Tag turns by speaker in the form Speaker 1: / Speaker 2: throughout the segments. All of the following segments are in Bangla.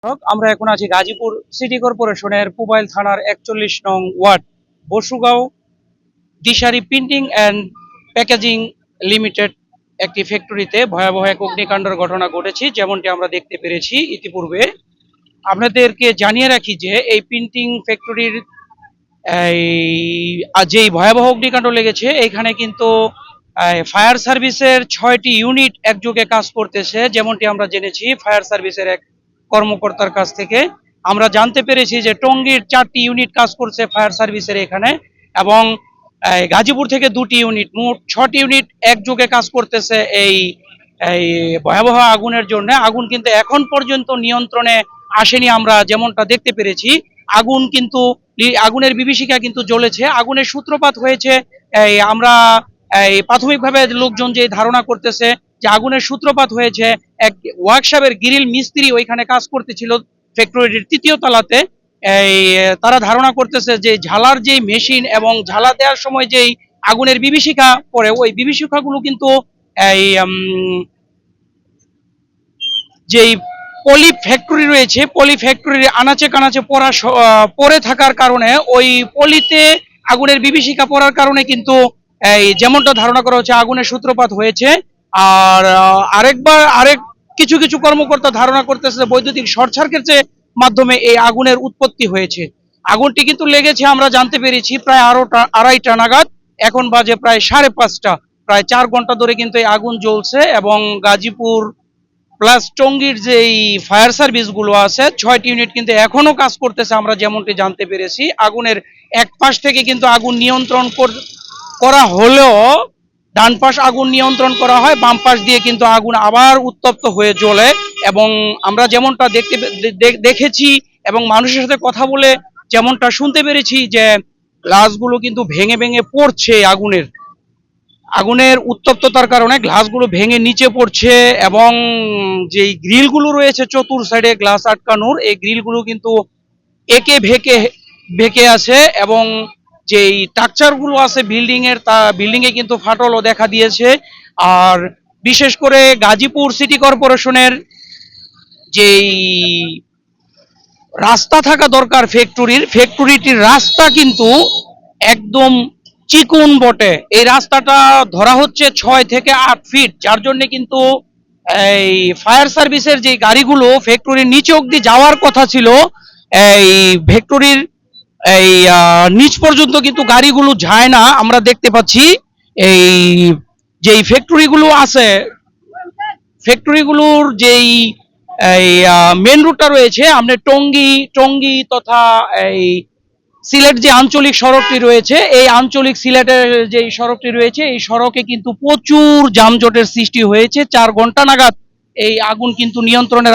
Speaker 1: আমরা এখন আছি গাজীপুর সিটি কর্পোরেশনের পুবাইল থানার ৪১ নং ward Basugaon Dishari printing and packaging limited একটি ফ্যাক্টরিতে ভয়াবহ এক অগ্নিকাণ্ডের ঘটনা ঘটেছে, যেমনটি আমরা দেখতে পেরেছি ইতিপূর্বে। আপনাদেরকে জানিয়ে রাখি যে এই প্রিন্টিং ফ্যাক্টরির এই যেই ভয়াবহ অগ্নিকাণ্ড লেগেছে, এখানে কিন্তু ফায়ার সার্ভিসের ৬টি ইউনিট একযোগে কাজ করতেছে। যেমনটি আমরা জেনেছি ফায়ার সার্ভিসের এক কর্মকর্তার কাছ থেকে আমরা জানতে পেরেছি যে টঙ্গীর 4টি ইউনিট কাজ করছে ফায়ার সার্ভিসের এখানে, এবং গাজীপুর থেকে 2টি ইউনিট, মোট 6টি ইউনিট একযোগে কাজ করতেছে এই এই ভয়াবহ আগুনের জন্য। আগুন কিন্তু এখন পর্যন্ত নিয়ন্ত্রণে আসেনি। আমরা যেমনটা দেখতে পেরেছি আগুনের বিভীষিকা কিন্তু জ্বলেছে। আগুনের সূত্রপাত হয়েছে আমরা প্রাথমিকভাবে লোকজন যে ধারণা করতেছে যে আগুনের সূত্রপাত হয়েছে এক ওয়ার্কশপের গ্রিল মিস্ত্রি ওইখানে কাজ করতেছিল ফ্যাক্টরিটির ৩য় তলাতে। তারা ধারণা করতেছে যে ঝালার যে মেশিন এবং ঝালা দেওয়ার সময় যেই আগুনের বিভীষিকা পড়ে, ওই বিভীষিকাগুলো কিন্তু এই যেই পলি ফ্যাক্টরি রয়েছে, পলি ফ্যাক্টরির আনাচে কানাচে পড়ে থাকার কারণে ওই পলিতে আগুনের বিভীষিকা পড়ার কারণে কিন্তু যেমনটা ধারণা করা হচ্ছে আগুনের সূত্রপাত হয়েছে। আর আরেক কিছু কিছু কর্মকর্তা ধারণা করতেছে বৈদ্যুতিক শর্ট সার্কিটের মাধ্যমে এই আগুনের উৎপত্তি হয়েছে। আগুনটি কিন্তু লেগেছে আমরা জানতে পেরেছি প্রায় 2:30 নাগাদ। এখন বাজে প্রায় 5:30। প্রায় 4 ঘন্টা ধরে কিন্তু এই আগুন জ্বলছে, এবং গাজীপুর প্লাস টঙ্গীর যে ফায়ার সার্ভিস গুলো আছে 6টি ইউনিট কিন্তু এখনো কাজ করতেছে। আমরা যেমনটি জানতে পেরেছি আগুনের এক পাশ থেকে কিন্তু আগুন নিয়ন্ত্রণ করা হলেও ডান পাশ আগুন নিয়ন্ত্রণ করা হয়, বাম পাশ দিয়ে কিন্তু আগুন আবার উত্তপ্ত হয়ে জ্বলে। এবং আমরা যেমনটা দেখেছি এবং মানুষের সাথে কথা বলে যেমনটা শুনতে পেরেছি যে গ্লাসগুলো কিন্তু ভেঙে ভেঙে পড়ছে আগুনের উত্তপ্ততার কারণে গ্লাসগুলো ভেঙে নিচে পড়ছে, এবং যেই গ্রিলগুলো রয়েছে চতুর সাইডে গ্লাস আটকানোর, এই গ্রিলগুলো কিন্তু একে ভেকে আছে, এবং যেই স্ট্রাকচারগুলো আছে বিল্ডিংয়ে কিন্তু ফাটলও দেখা দিয়েছে। আর বিশেষ করে গাজীপুর সিটি কর্পোরেশনের যেই রাস্তা থাকা দরকার ফ্যাক্টরিটির রাস্তা কিন্তু একদম চিকুন বটে। এই রাস্তাটা ধরা হচ্ছে 6 থেকে 8 ফিট, যার জন্য কিন্তু এই ফায়ার সার্ভিসের যে গাড়িগুলো ফ্যাক্টরির নিচে অবধি যাওয়ার কথা ছিল, এই ফ্যাক্টরির নিচ পর্যন্ত কিন্তু গাড়িগুলো যায় না। আমরা দেখতে পাচ্ছি এই যেই ফ্যাক্টরিগুলোর যেই মেন রুটটা রয়েছে আমরা টঙ্গী তথা এই সিলেট যে আঞ্চলিক সড়কটি রয়েছে, এই আঞ্চলিক সিলেটের যে সড়কটি রয়েছে এই সড়কে কিন্তু প্রচুর যানজটের সৃষ্টি হয়েছে। 4 ঘন্টা নাগাদ এই আগুন কিন্তু নিয়ন্ত্রণে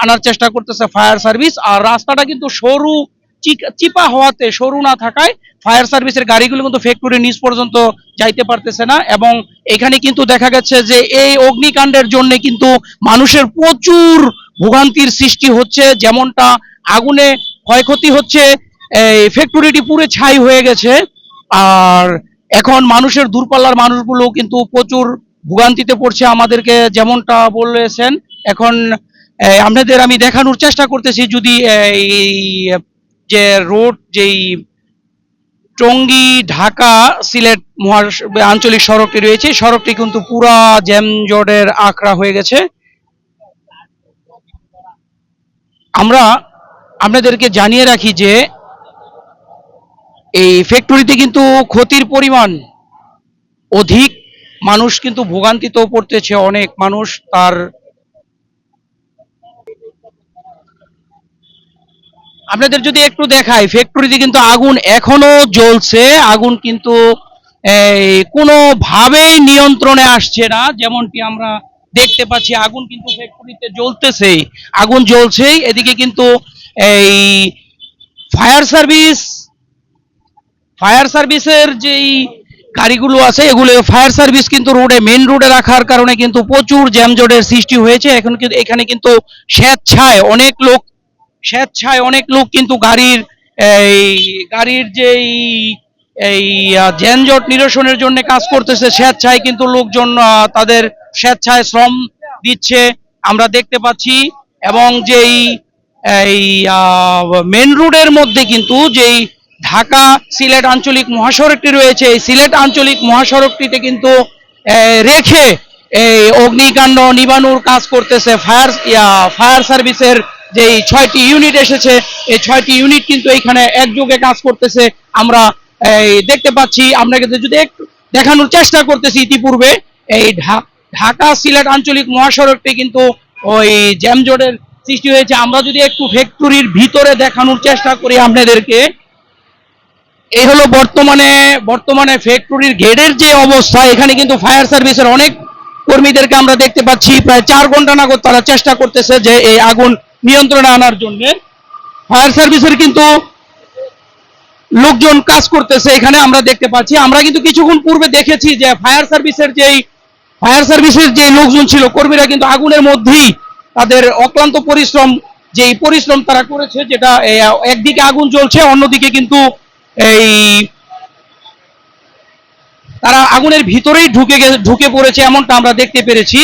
Speaker 1: আনার চেষ্টা করতেছে ফায়ার সার্ভিস। আর রাস্তাটা কিন্তু চিপা হওয়াতে, সরু না থাকায় ফায়ার সার্ভিসের গাড়িগুলো কিন্তু ফ্যাক্টরির নিচ পর্যন্ত যাইতে পারতেছে না। এবং এখানে কিন্তু দেখা গেছে যে এই অগ্নিকাণ্ডের জন্য কিন্তু মানুষের প্রচুর ভোগান্তির সৃষ্টি হচ্ছে। যেমনটা আগুনে ক্ষয়ক্ষতি হচ্ছে, এই ফ্যাক্টরিটি পুরো ছাই হয়ে গেছে। আর এখন মানুষের দূরপাল্লার মানুষগুলো কিন্তু প্রচুর ভোগান্তিতে পড়ছে। আমাদেরকে যেমনটা বলেছেন, এখন আপনাদের আমি দেখানোর চেষ্টা করতেছি, যদি এই যে রোড যেই টঙ্গী ঢাকা সিলেট আঞ্চলিক সড়কটি রয়েছে, সড়কটি কিন্তু পুরা জ্যামজটের আখড়া হয়ে গেছে। আমরা আপনাদেরকে জানিয়ে রাখি যে এই ফ্যাক্টরিতে কিন্তু ক্ষতির পরিমাণ অধিক, মানুষ কিন্তু ভোগান্তিতেও পড়তেছে অনেক মানুষ। আপনাদের যদি একটু দেখাই, ফ্যাক্টরিতে কিন্তু আগুন এখনো জ্বলছে। আগুন কিন্তু কোনোভাবেই নিয়ন্ত্রণে আসছে না। যেমনটি আমরা দেখতে পাচ্ছি আগুন কিন্তু ফ্যাক্টরিতে আগুন জ্বলছেই। এদিকে কিন্তু এই ফায়ার সার্ভিসের যেই গাড়িগুলো আছে এগুলো ফায়ার সার্ভিস কিন্তু মেন রোডে রাখার কারণে কিন্তু প্রচুর জ্যামজটের সৃষ্টি হয়েছে। এখন কিন্তু এখানে কিন্তু স্বেচ্ছায় অনেক লোক কিন্তু গাড়ির যেই যানজট নিরসনের জন্য কাজ করতেছে। স্বেচ্ছায় কিন্তু লোকজন তাদের স্বেচ্ছায় শ্রম দিচ্ছে আমরা দেখতে পাচ্ছি। এবং যেই এই মেন রোডের মধ্যে কিন্তু যেই ঢাকা সিলেট আঞ্চলিক মহাসড়কটি রয়েছে, এই সিলেট আঞ্চলিক মহাসড়কটিতে কিন্তু রেখে এই অগ্নিকাণ্ড নিবানোর কাজ করতেছে ফায়ার সার্ভিসের যেই 6টি ইউনিট এসেছে। এই 6টি ইউনিট কিন্তু এখানে একযোগে কাজ করতেছে। আমরা এই দেখতে পাচ্ছি, আপনাকে যদি একটু দেখানোর চেষ্টা করতেছি, ইতিপূর্বে এই ঢাকা সিলেট আঞ্চলিক মহাসড়কটি কিন্তু ওই জ্যামজটের সৃষ্টি হয়েছে। আমরা যদি একটু ফ্যাক্টরির ভিতরে দেখানোর চেষ্টা করি আপনাদেরকে, এই হলো বর্তমানে ফ্যাক্টরির গেটের যে অবস্থা। এখানে কিন্তু ফায়ার সার্ভিসের অনেক কর্মীদেরকে আমরা দেখতে পাচ্ছি, প্রায় 4 ঘন্টা নাগাদ তারা চেষ্টা করতেছে যে এই আগুন নিয়ন্ত্রণে আনার জন্য। ফায়ার সার্ভিসের কিন্তু লোকজন কাজ করতেছে এখানে আমরা দেখতে পাচ্ছি। আমরা কিন্তু কিছুক্ষণ পূর্বে দেখেছি যে ফায়ার সার্ভিসের যে লোকজন ছিল, কর্মীরা কিন্তু আগুনের মধ্যেই তাদের অক্লান্ত পরিশ্রম তারা করেছে, যেটা একদিকে আগুন জ্বলছে, অন্যদিকে কিন্তু এই তারা আগুনের ভিতরেই ঢুকে পড়েছে, এমনটা আমরা দেখতে পেরেছি।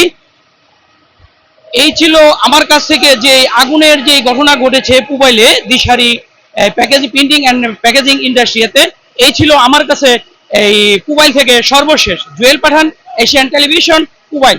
Speaker 1: এই ছিল আমার কাছ থেকে যে আগুনের যে ঘটনা ঘটেছে পুবাইলে দিশারি প্যাকেজিং প্রিন্টিং অ্যান্ড প্যাকেজিং ইন্ডাস্ট্রিতে। এই ছিল আমার কাছে এই পুবাইল থেকে সর্বশেষ। জুয়েল পাঠান, এশিয়ান টেলিভিশন, পুবাইল।